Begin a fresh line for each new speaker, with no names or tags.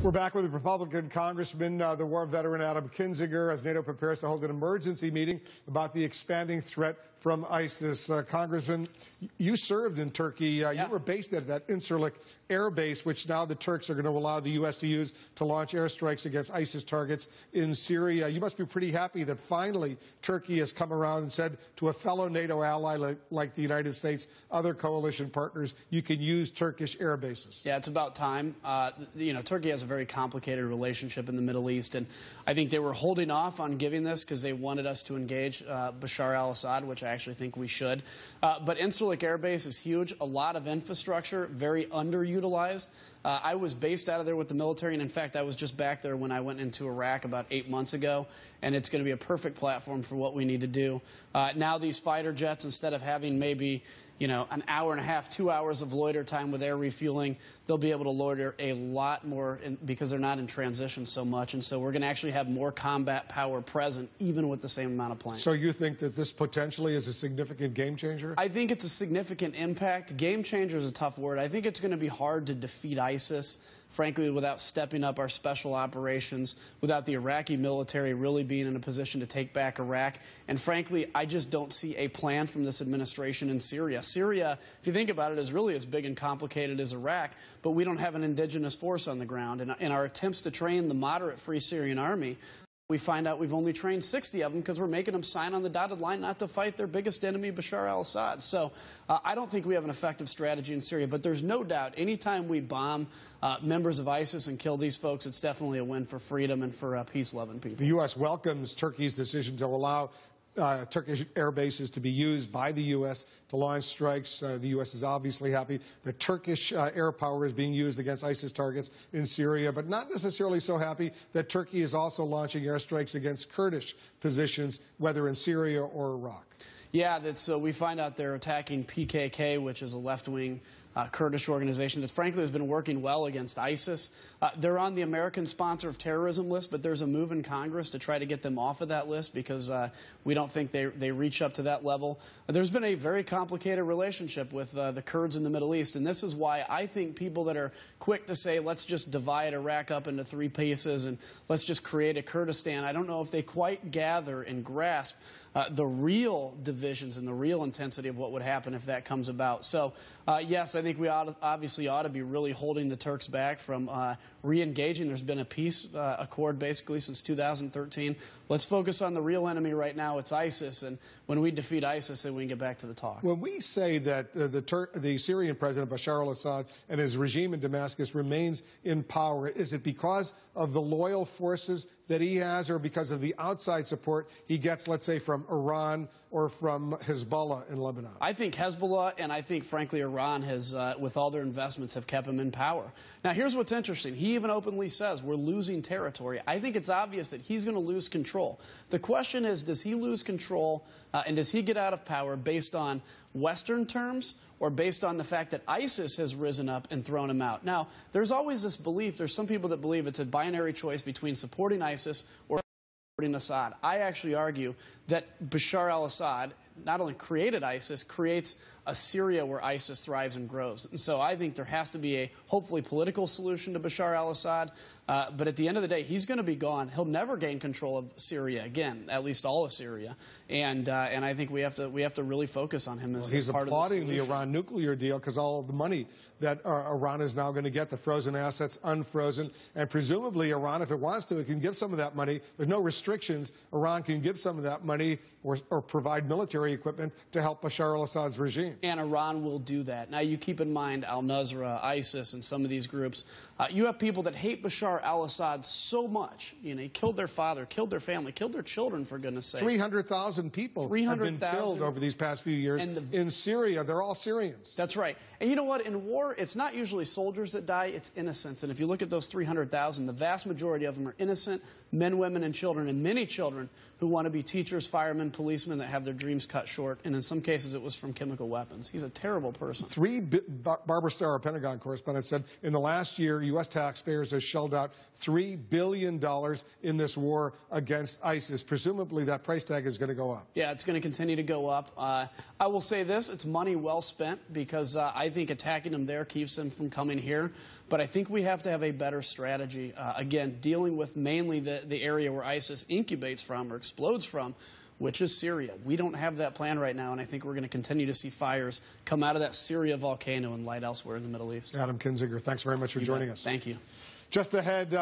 We're back with the Republican Congressman, the war veteran Adam Kinzinger, as NATO prepares to hold an emergency meeting about the expanding threat from ISIS. Congressman, you served in Turkey. You were based at that Incirlik air base, which now the Turks are going to allow the U.S. to use to launch airstrikes against ISIS targets in Syria. You must be pretty happy that finally Turkey has come around and said to a fellow NATO ally like the United States, other coalition partners, you can use Turkish air bases.
Yeah, it's about time. Turkey has a very complicated relationship in the Middle East, and I think they were holding off on giving this because they wanted us to engage Bashar al-Assad, which I actually think we should. But Incirlik Air Base is huge, a lot of infrastructure, very underutilized. I was based out of there with the military, and in fact, I was just back there when I went into Iraq about 8 months ago, and it's going to be a perfect platform for what we need to do. Now these fighter jets, instead of having maybe an hour and a half, 2 hours of loiter time with air refueling, they'll be able to loiter a lot more because they're not in transition so much. And so we're going to actually have more combat power present, even with the same amount of planes.
So you think that this potentially is a significant game changer?
I think it's a significant impact. Game changer is a tough word. I think it's going to be hard to defeat ISIS, frankly, without stepping up our special operations, without the Iraqi military really being in a position to take back Iraq. And frankly, I just don't see a plan from this administration in Syria. Syria, if you think about it, is really as big and complicated as Iraq, but we don't have an indigenous force on the ground. And in our attempts to train the moderate Free Syrian Army, we find out we've only trained 60 of them because we're making them sign on the dotted line not to fight their biggest enemy, Bashar al-Assad. So I don't think we have an effective strategy in Syria, but there's no doubt anytime we bomb members of ISIS and kill these folks, it's definitely a win for freedom and for peace-loving people.
The U.S. welcomes Turkey's decision to allow Turkish air bases to be used by the U.S. to launch strikes. The U.S. is obviously happy that Turkish air power is being used against ISIS targets in Syria, but not necessarily so happy that Turkey is also launching airstrikes against Kurdish positions, whether in Syria or Iraq.
Yeah, we find out they're attacking PKK, which is a left-wing Kurdish organization that frankly has been working well against ISIS. They're on the American sponsor of terrorism list, but there's a move in Congress to try to get them off of that list because we don't think they reach up to that level. There's been a very complicated relationship with the Kurds in the Middle East, and this is why I think people that are quick to say, let's just divide Iraq up into 3 pieces and let's just create a Kurdistan, I don't know if they quite gather and grasp the real divisions and the real intensity of what would happen if that comes about. So, yes, I think we obviously ought to be really holding the Turks back from re-engaging. There's been a peace accord basically since 2013. Let's focus on the real enemy right now. It's ISIS, and when we defeat ISIS, then we can get back to the talk.
When we say that the Syrian president Bashar al-Assad and his regime in Damascus remains in power, is it because of the loyal forces that he has, or because of the outside support he gets, let's say, from Iran or from Hezbollah in Lebanon?
I think Hezbollah and I think, frankly, Iran has, with all their investments, have kept him in power. Now, here's what's interesting. He even openly says we're losing territory. I think it's obvious that he's going to lose control. The question is, does he lose control and does he get out of power based on Western terms or based on the fact that ISIS has risen up and thrown him out? Now, there's always this belief, there's some people that believe it's a binary choice between supporting ISIS or supporting Assad. I actually argue that Bashar al-Assad not only created ISIS, creates a Syria where ISIS thrives and grows. And so I think there has to be a, hopefully, political solution to Bashar al-Assad. But at the end of the day, he's going to be gone. He'll never gain control of Syria again, at least all of Syria. And I think we have to really focus on him as part of the solution. He's applauding
the Iran nuclear deal because all of the money that Iran is now going to get, the frozen assets unfrozen, and presumably Iran, if it wants to, it can give some of that money. There's no restrictions. Iran can give some of that money or provide military equipment to help Bashar al-Assad's regime.
And Iran will do that. Now, you keep in mind al-Nusra, ISIS, and some of these groups. You have people that hate Bashar al-Assad so much. He killed their father, killed their family, killed their children, for goodness sake.
300,000 people have been killed over these past few years. In Syria, they're all Syrians.
That's right. And you know what? In war, it's not usually soldiers that die, it's innocents. And if you look at those 300,000, the vast majority of them are innocent men, women, and children, and many children who want to be teachers, firemen, policemen that have their dreams cut short. And in some cases, it was from chemical weapons. weapons. He's a terrible person.
Barbara Starr, a Pentagon correspondent, said in the last year, U.S. taxpayers have shelled out $3 billion in this war against ISIS. Presumably that price tag is going to go up.
Yeah, it's going to continue to go up. I will say this, it's money well spent because I think attacking them there keeps them from coming here. But I think we have to have a better strategy, again, dealing with mainly the area where ISIS incubates from or explodes from, which is Syria. We don't have that plan right now, and I think we're going to continue to see fires come out of that Syria volcano and light elsewhere in the Middle East.
Adam Kinzinger, thanks very much for joining us.
Thank you.
Just ahead.